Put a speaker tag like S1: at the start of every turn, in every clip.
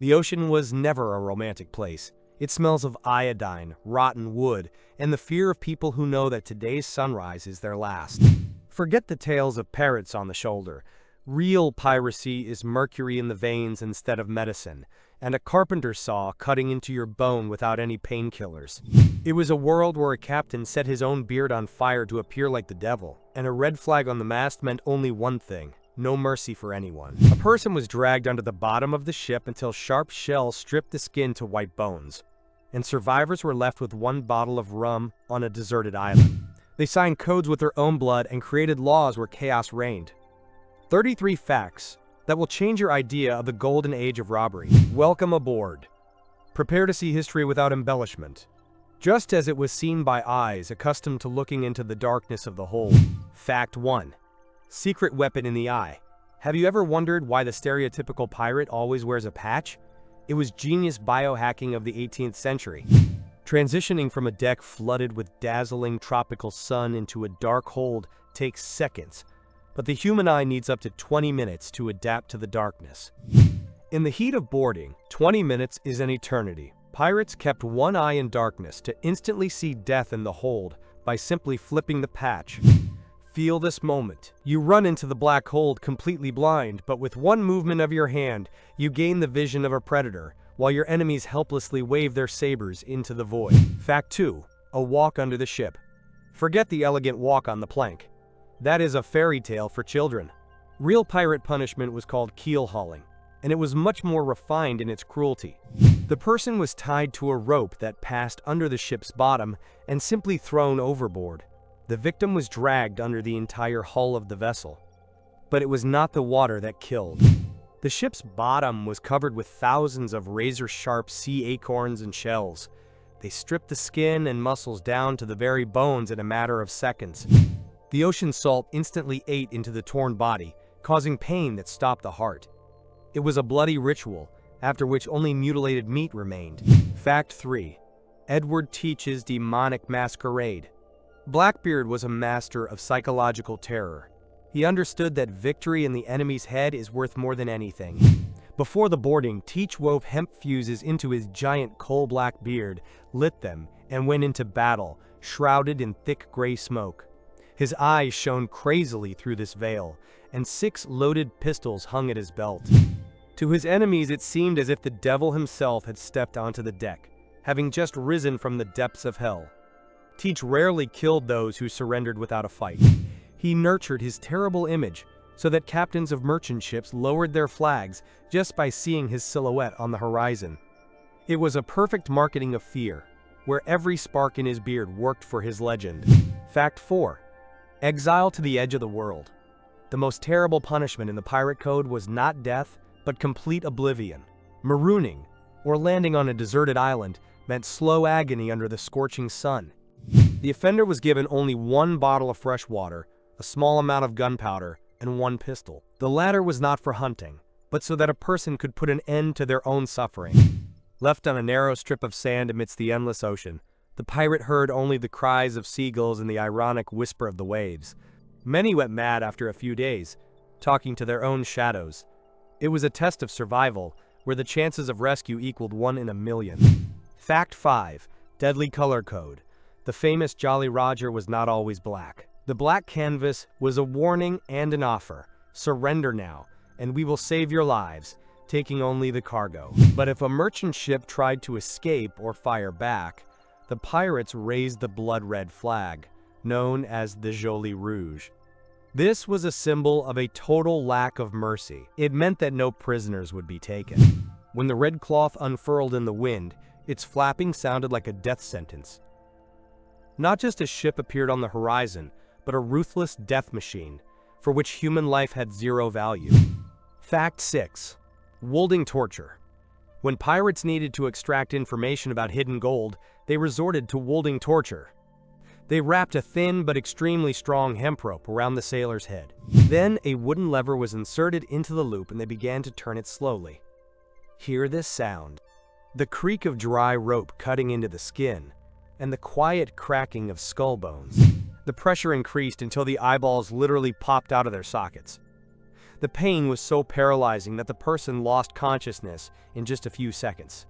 S1: The ocean was never a romantic place. It smells of iodine, rotten wood, and the fear of people who know that today's sunrise is their last. Forget the tales of parrots on the shoulder. Real piracy is mercury in the veins instead of medicine, and a carpenter's saw cutting into your bone without any painkillers. It was a world where a captain set his own beard on fire to appear like the devil, and a red flag on the mast meant only one thing: no mercy for anyone. A person was dragged under the bottom of the ship until sharp shells stripped the skin to white bones, and survivors were left with one bottle of rum on a deserted island. They signed codes with their own blood and created laws where chaos reigned. 33 facts that will change your idea of the Golden Age of robbery. Welcome aboard. Prepare to see history without embellishment, just as it was seen by eyes accustomed to looking into the darkness of the hold. Fact 1. Secret weapon in the eye. Have you ever wondered why the stereotypical pirate always wears a patch? It was genius biohacking of the 18th century. Transitioning from a deck flooded with dazzling tropical sun into a dark hold takes seconds, but the human eye needs up to 20 minutes to adapt to the darkness. In the heat of boarding, 20 minutes is an eternity. Pirates kept one eye in darkness to instantly see death in the hold by simply flipping the patch. Feel this moment. You run into the black hold completely blind, but with one movement of your hand, you gain the vision of a predator, while your enemies helplessly wave their sabers into the void. Fact 2. A walk under the ship. Forget the elegant walk on the plank. That is a fairy tale for children. Real pirate punishment was called keelhauling, and it was much more refined in its cruelty. The person was tied to a rope that passed under the ship's bottom and simply thrown overboard. The victim was dragged under the entire hull of the vessel. But it was not the water that killed. The ship's bottom was covered with thousands of razor-sharp sea acorns and shells. They stripped the skin and muscles down to the very bones in a matter of seconds. The ocean salt instantly ate into the torn body, causing pain that stopped the heart. It was a bloody ritual, after which only mutilated meat remained. Fact 3. Edward Teach's demonic masquerade. Blackbeard was a master of psychological terror. He understood that victory in the enemy's head is worth more than anything. Before the boarding, Teach wove hemp fuses into his giant coal-black beard, lit them, and went into battle, shrouded in thick gray smoke. His eyes shone crazily through this veil, and 6 loaded pistols hung at his belt. To his enemies, it seemed as if the devil himself had stepped onto the deck, having just risen from the depths of hell. Teach rarely killed those who surrendered without a fight. He nurtured his terrible image so that captains of merchant ships lowered their flags just by seeing his silhouette on the horizon. It was a perfect marketing of fear, where every spark in his beard worked for his legend. Fact 4. Exile to the edge of the world. The most terrible punishment in the pirate code was not death, but complete oblivion. Marooning, or landing on a deserted island, meant slow agony under the scorching sun. The offender was given only 1 bottle of fresh water, a small amount of gunpowder, and 1 pistol. The latter was not for hunting, but so that a person could put an end to their own suffering. Left on a narrow strip of sand amidst the endless ocean, the pirate heard only the cries of seagulls and the ironic whisper of the waves. Many went mad after a few days, talking to their own shadows. It was a test of survival, where the chances of rescue equaled 1 in a million. Fact 5. Deadly color code. The famous Jolly Roger was not always black. The black canvas was a warning and an offer. Surrender now, and we will save your lives, taking only the cargo. But if a merchant ship tried to escape or fire back, the pirates raised the blood-red flag, known as the Joli Rouge. This was a symbol of a total lack of mercy. It meant that no prisoners would be taken. When the red cloth unfurled in the wind, its flapping sounded like a death sentence. Not just a ship appeared on the horizon, but a ruthless death machine, for which human life had 0 value. Fact 6. Wolding torture. When pirates needed to extract information about hidden gold, they resorted to wolding torture. They wrapped a thin but extremely strong hemp rope around the sailor's head. Then a wooden lever was inserted into the loop and they began to turn it slowly. Hear this sound. The creak of dry rope cutting into the skin, and the quiet cracking of skull bones. The pressure increased until the eyeballs literally popped out of their sockets. The pain was so paralyzing that the person lost consciousness in just a few seconds.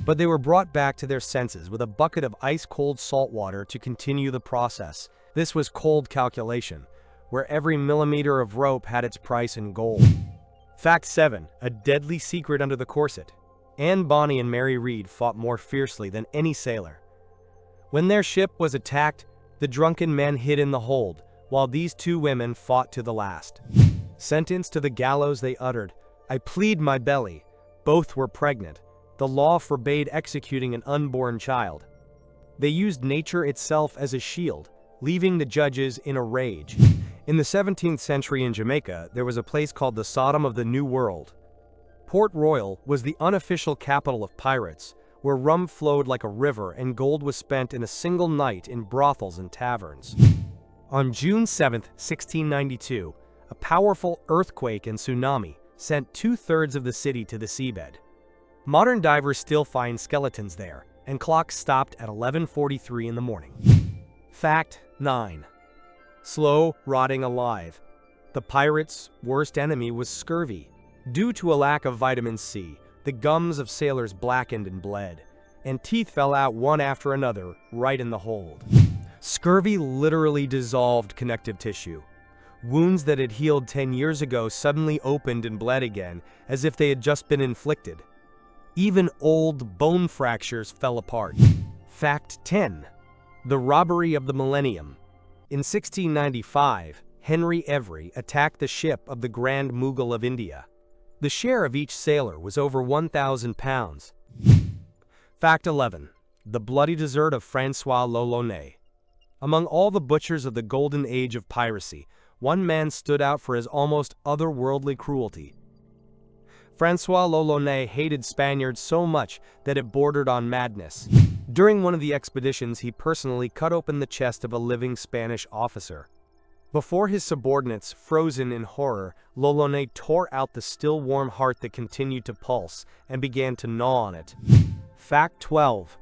S1: But they were brought back to their senses with a bucket of ice-cold salt water to continue the process. This was cold calculation, where every millimeter of rope had its price in gold. Fact 7. A deadly secret under the corset. Anne Bonny and Mary Read fought more fiercely than any sailor. When their ship was attacked, the drunken men hid in the hold, while these two women fought to the last. Sentenced to the gallows, they uttered, "I plead my belly." Both were pregnant. The law forbade executing an unborn child. They used nature itself as a shield, leaving the judges in a rage. In the 17th century in Jamaica, there was a place called the Sodom of the New World. Port Royal was the unofficial capital of pirates, where rum flowed like a river and gold was spent in a single night in brothels and taverns. On June 7, 1692, a powerful earthquake and tsunami sent 2/3 of the city to the seabed. Modern divers still find skeletons there, and clocks stopped at 11:43 in the morning. Fact 9. Slow rotting alive. The pirates' worst enemy was scurvy. Due to a lack of vitamin C, the gums of sailors blackened and bled, and teeth fell out one after another right in the hold. Scurvy literally dissolved connective tissue. Wounds that had healed 10 years ago suddenly opened and bled again, as if they had just been inflicted. Even old bone fractures fell apart. Fact 10. The robbery of the millennium. In 1695, Henry Every attacked the ship of the Grand Mughal of India. The share of each sailor was over 1,000 pounds. Fact 11. The bloody desert of Francois l'Olonnais. Among all the butchers of the Golden Age of Piracy, one man stood out for his almost otherworldly cruelty. Francois l'Olonnais hated Spaniards so much that it bordered on madness. During one of the expeditions, he personally cut open the chest of a living Spanish officer. Before his subordinates, frozen in horror, l'Olonnais tore out the still warm heart that continued to pulse and began to gnaw on it. Fact 12.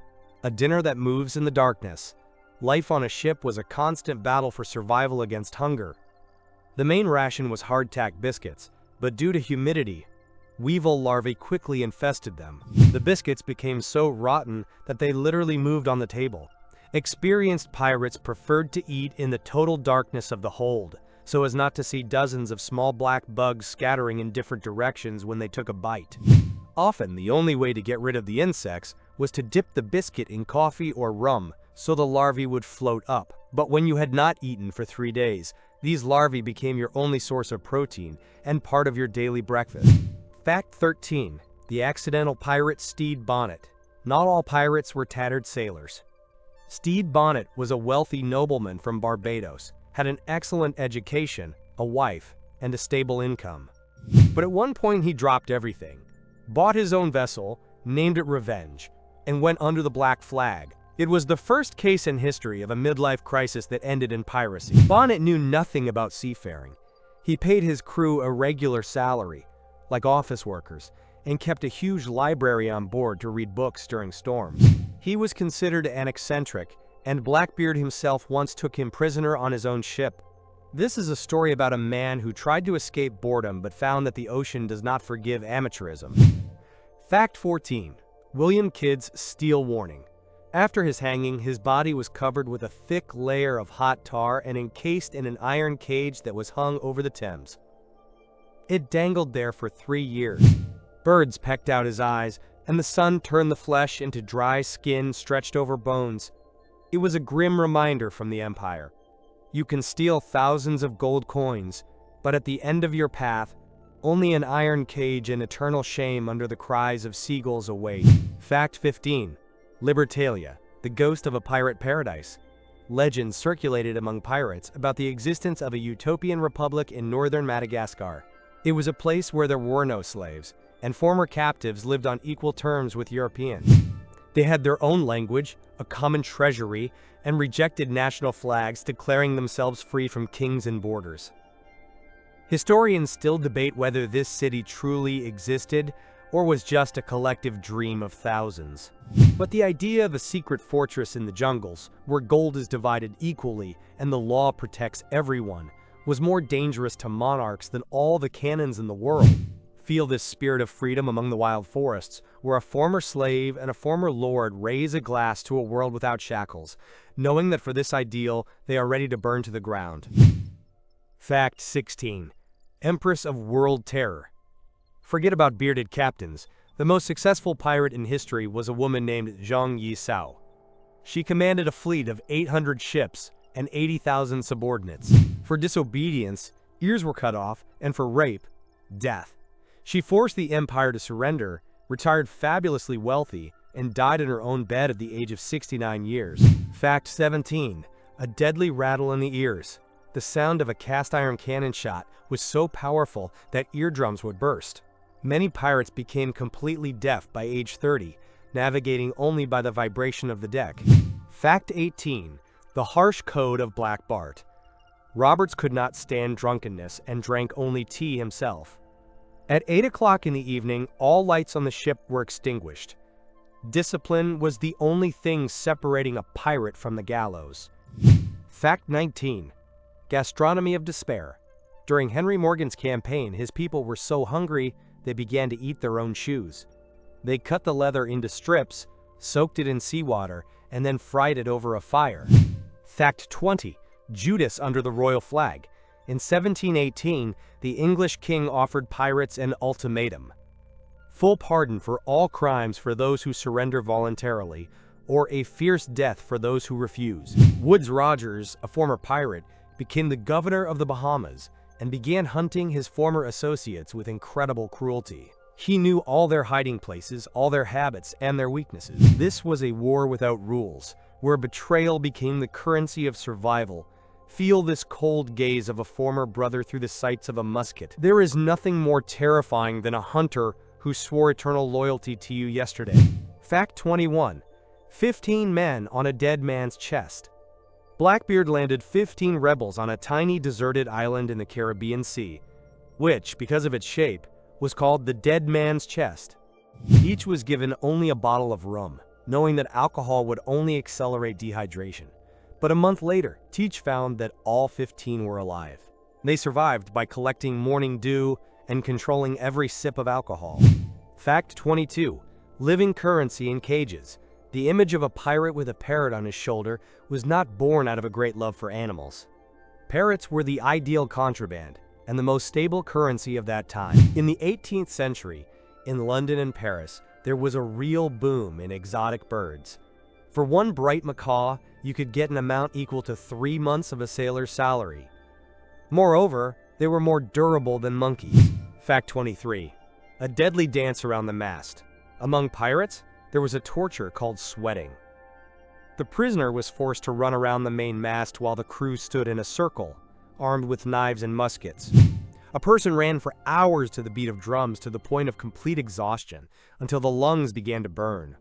S1: A dinner that moves in the darkness. Life on a ship was a constant battle for survival against hunger. The main ration was hardtack biscuits, but due to humidity, weevil larvae quickly infested them. The biscuits became so rotten that they literally moved on the table. Experienced pirates preferred to eat in the total darkness of the hold, so as not to see dozens of small black bugs scattering in different directions when they took a bite. Often, the only way to get rid of the insects was to dip the biscuit in coffee or rum, so the larvae would float up. But when you had not eaten for 3 days, these larvae became your only source of protein and part of your daily breakfast. Fact 13. The accidental pirate Stede Bonnet. Not all pirates were tattered sailors. Stede Bonnet was a wealthy nobleman from Barbados, had an excellent education, a wife, and a stable income. But at one point he dropped everything, bought his own vessel, named it Revenge, and went under the black flag. It was the first case in history of a midlife crisis that ended in piracy. Bonnet knew nothing about seafaring. He paid his crew a regular salary, like office workers, and kept a huge library on board to read books during storms. He was considered an eccentric, and Blackbeard himself once took him prisoner on his own ship. This is a story about a man who tried to escape boredom but found that the ocean does not forgive amateurism. Fact 14. William Kidd's steel warning. After his hanging, his body was covered with a thick layer of hot tar and encased in an iron cage that was hung over the Thames. It dangled there for 3 years. Birds pecked out his eyes, and the sun turned the flesh into dry skin stretched over bones. It was a grim reminder from the Empire. You can steal thousands of gold coins, but at the end of your path, only an iron cage and eternal shame under the cries of seagulls await. Fact 15. Libertalia, the ghost of a pirate paradise. Legends circulated among pirates about the existence of a utopian republic in northern Madagascar. It was a place where there were no slaves, and former captives lived on equal terms with Europeans. They had their own language, a common treasury, and rejected national flags, declaring themselves free from kings and borders. Historians still debate whether this city truly existed or was just a collective dream of thousands. But the idea of a secret fortress in the jungles, where gold is divided equally and the law protects everyone, was more dangerous to monarchs than all the cannons in the world. Feel this spirit of freedom among the wild forests, where a former slave and a former lord raise a glass to a world without shackles, knowing that for this ideal they are ready to burn to the ground. Fact 16. Empress of World Terror. Forget about bearded captains. The most successful pirate in history was a woman named Zhang Yisao. She commanded a fleet of 800 ships and 80,000 subordinates. For disobedience, ears were cut off, and for rape, death. She forced the empire to surrender, retired fabulously wealthy, and died in her own bed at the age of 69 years. Fact 17. A deadly rattle in the ears. The sound of a cast-iron cannon shot was so powerful that eardrums would burst. Many pirates became completely deaf by age 30, navigating only by the vibration of the deck. Fact 18. The harsh code of Blackbeard. Roberts could not stand drunkenness and drank only tea himself. At 8 o'clock in the evening, all lights on the ship were extinguished. Discipline was the only thing separating a pirate from the gallows. Fact 19. Gastronomy of despair. During Henry Morgan's campaign, his people were so hungry they began to eat their own shoes. They cut the leather into strips, soaked it in seawater, and then fried it over a fire. Fact 20. Judas under the royal flag. In 1718, the English king offered pirates an ultimatum: full pardon for all crimes for those who surrender voluntarily, or a fierce death for those who refuse. Woodes Rogers, a former pirate, became the governor of the Bahamas and began hunting his former associates with incredible cruelty. He knew all their hiding places, all their habits, and their weaknesses. This was a war without rules, where betrayal became the currency of survival. Feel this cold gaze of a former brother through the sights of a musket. There is nothing more terrifying than a hunter who swore eternal loyalty to you yesterday. Fact 21. 15 men on a dead man's chest. Blackbeard landed 15 rebels on a tiny deserted island in the Caribbean Sea, which, because of its shape, was called the Dead Man's Chest. Each was given only a bottle of rum, knowing that alcohol would only accelerate dehydration. But a month later, Teach found that all 15 were alive. They survived by collecting morning dew and controlling every sip of alcohol. Fact 22. Living currency in cages. The image of a pirate with a parrot on his shoulder was not born out of a great love for animals. Parrots were the ideal contraband and the most stable currency of that time. In the 18th century, in London and Paris, there was a real boom in exotic birds. For one bright macaw, you could get an amount equal to 3 months of a sailor's salary. Moreover, they were more durable than monkeys. Fact 23. A deadly dance around the mast. Among pirates, there was a torture called sweating. The prisoner was forced to run around the main mast while the crew stood in a circle, armed with knives and muskets. A person ran for hours to the beat of drums to the point of complete exhaustion, until the lungs began to burn.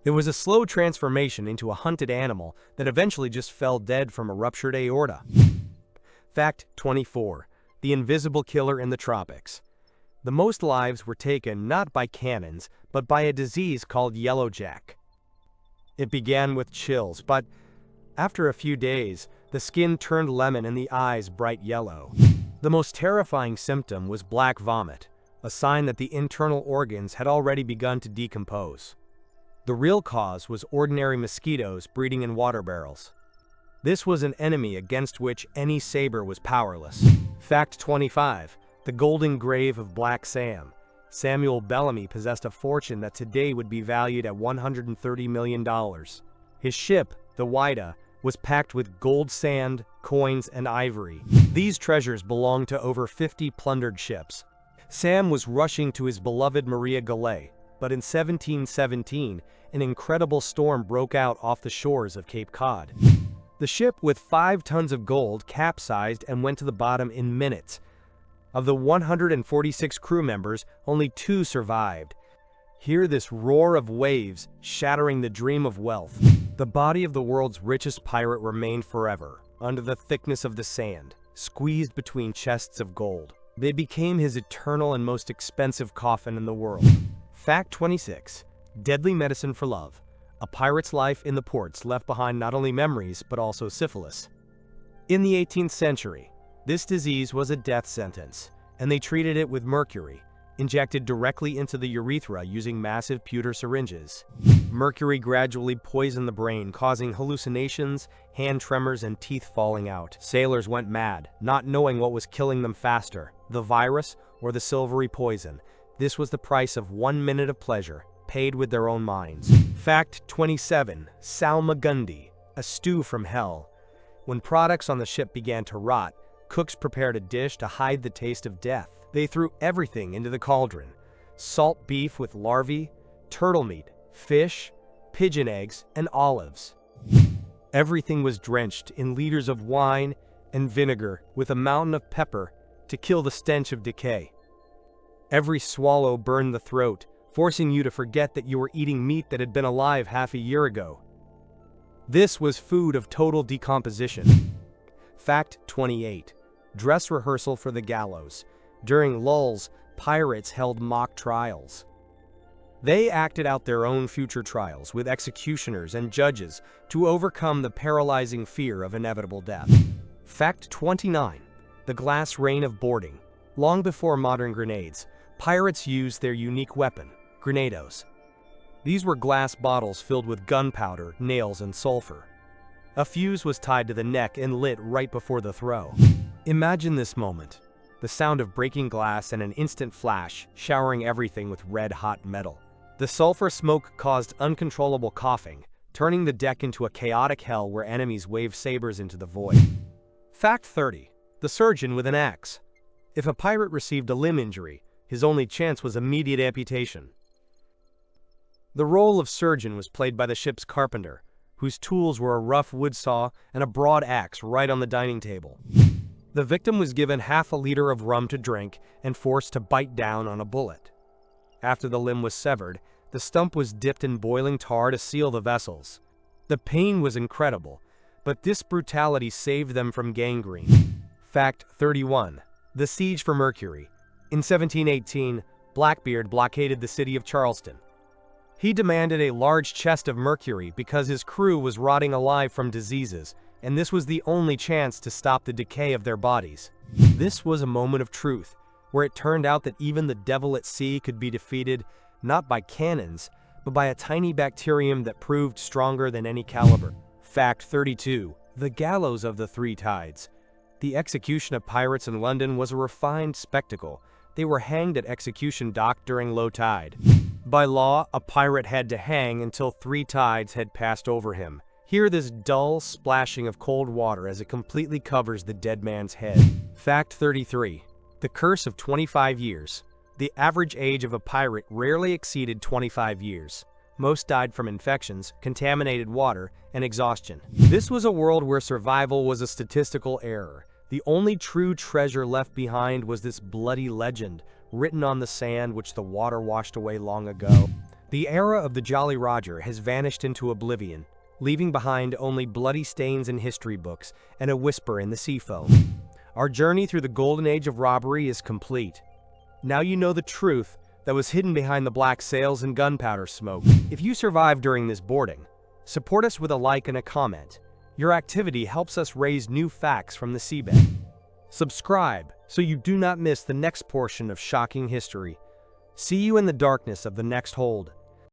S1: It was a slow transformation into a hunted animal that eventually just fell dead from a ruptured aorta. Fact 24. The invisible killer in the tropics. The most lives were taken not by cannons, but by a disease called yellowjack. It began with chills, but after a few days, the skin turned lemon and the eyes bright yellow. The most terrifying symptom was black vomit, a sign that the internal organs had already begun to decompose. The real cause was ordinary mosquitoes breeding in water barrels. This was an enemy against which any saber was powerless. Fact 25. The golden grave of Black Sam. Samuel Bellamy possessed a fortune that today would be valued at $130 million. His ship, the Whydah, was packed with gold sand, coins, and ivory. These treasures belonged to over 50 plundered ships. Sam was rushing to his beloved Maria Gallet, but in 1717, an incredible storm broke out off the shores of Cape Cod. The ship, with 5 tons of gold, capsized and went to the bottom in minutes. Of the 146 crew members, only 2 survived. Hear this roar of waves shattering the dream of wealth. The body of the world's richest pirate remained forever, under the thickness of the sand, squeezed between chests of gold. They became his eternal and most expensive coffin in the world. Fact 26. Deadly medicine for love. A pirate's life in the ports left behind not only memories, but also syphilis. In the 18th century, this disease was a death sentence, and they treated it with mercury, injected directly into the urethra using massive pewter syringes. Mercury gradually poisoned the brain, causing hallucinations, hand tremors, and teeth falling out. Sailors went mad, not knowing what was killing them faster, the virus or the silvery poison. This was the price of 1 minute of pleasure, paid with their own minds. Fact 27. Salmagundi, a stew from hell. When products on the ship began to rot, cooks prepared a dish to hide the taste of death. They threw everything into the cauldron: salt beef with larvae, turtle meat, fish, pigeon eggs, and olives. Everything was drenched in liters of wine and vinegar with a mountain of pepper to kill the stench of decay. Every swallow burned the throat, forcing you to forget that you were eating meat that had been alive half a year ago. This was food of total decomposition. Fact 28. Dress rehearsal for the gallows. During lulls, pirates held mock trials. They acted out their own future trials with executioners and judges to overcome the paralyzing fear of inevitable death. Fact 29. The glass rain of boarding. Long before modern grenades, pirates used their unique weapon, grenados. These were glass bottles filled with gunpowder, nails, and sulfur. A fuse was tied to the neck and lit right before the throw. Imagine this moment: the sound of breaking glass and an instant flash, showering everything with red-hot metal. The sulfur smoke caused uncontrollable coughing, turning the deck into a chaotic hell where enemies waved sabers into the void. Fact 30. The surgeon with an axe. If a pirate received a limb injury, his only chance was immediate amputation. The role of surgeon was played by the ship's carpenter, whose tools were a rough wood saw and a broad axe right on the dining table. The victim was given half a liter of rum to drink and forced to bite down on a bullet. After the limb was severed, the stump was dipped in boiling tar to seal the vessels. The pain was incredible, but this brutality saved them from gangrene. Fact 31. The siege for mercury. In 1718, Blackbeard blockaded the city of Charleston. He demanded a large chest of mercury because his crew was rotting alive from diseases, and this was the only chance to stop the decay of their bodies. This was a moment of truth, where it turned out that even the devil at sea could be defeated not by cannons, but by a tiny bacterium that proved stronger than any caliber. Fact 32. The gallows of the three tides. The execution of pirates in London was a refined spectacle. They were hanged at execution dock during low tide. By law, a pirate had to hang until 3 tides had passed over him. Hear this dull splashing of cold water as it completely covers the dead man's head. Fact 33. The curse of 25 years. The average age of a pirate rarely exceeded 25 years. Most died from infections, contaminated water, and exhaustion. This was a world where survival was a statistical error. The only true treasure left behind was this bloody legend, written on the sand which the water washed away long ago. The era of the Jolly Roger has vanished into oblivion, leaving behind only bloody stains in history books and a whisper in the sea foam. Our journey through the golden age of robbery is complete. Now you know the truth that was hidden behind the black sails and gunpowder smoke. If you survived during this boarding, support us with a like and a comment. Your activity helps us raise new facts from the seabed. Subscribe so you do not miss the next portion of shocking history. See you in the darkness of the next hold.